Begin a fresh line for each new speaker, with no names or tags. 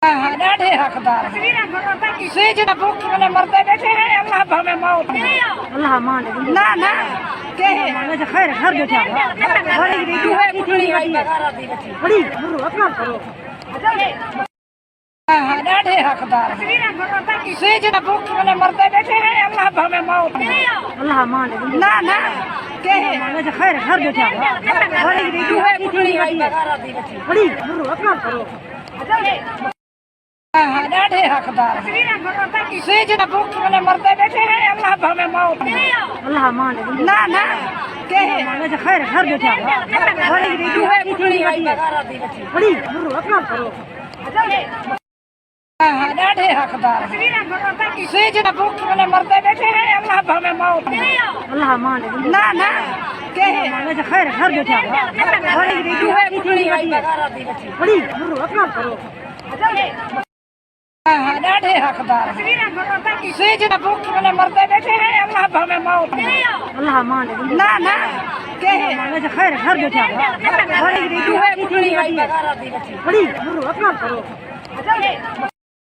ڈاڈے حقدار سیجن بھوک میں مردے بیٹھے ہیں اللہ بھمیں موت
اللہ مان
نہ نہ کہے
خیر گھر بیٹھا بڑی اپنا کرو
ڈاڈے حقدار سیجن بھوک میں مردے بیٹھے ہیں اللہ بھمیں موت
اللہ مان
نہ نہ کہے
خیر گھر بیٹھا بڑی اپنا کرو
ڈاڈے حقدار سیجن بھوک میں مردے بیٹھے ہیں اللہ بھمیں موت
اللہ مان
نہ نہ کہے
خیر گھر بیٹھا بڑی اپنا کرو
ڈاڈے حقدار سیجن بھوک میں مردے بیٹھے ہیں اللہ بھمیں موت
اللہ مان
نہ نہ کہے
خیر گھر بیٹھا بڑی اپنا کرو
ڈاڈے حقدار سیجن بھوک میں مردے بیٹھے ہیں اللہ بھمیں موت
اللہ مان
نہ نہ کہے
خیر گھر بیٹھا بڑی اپنا کرو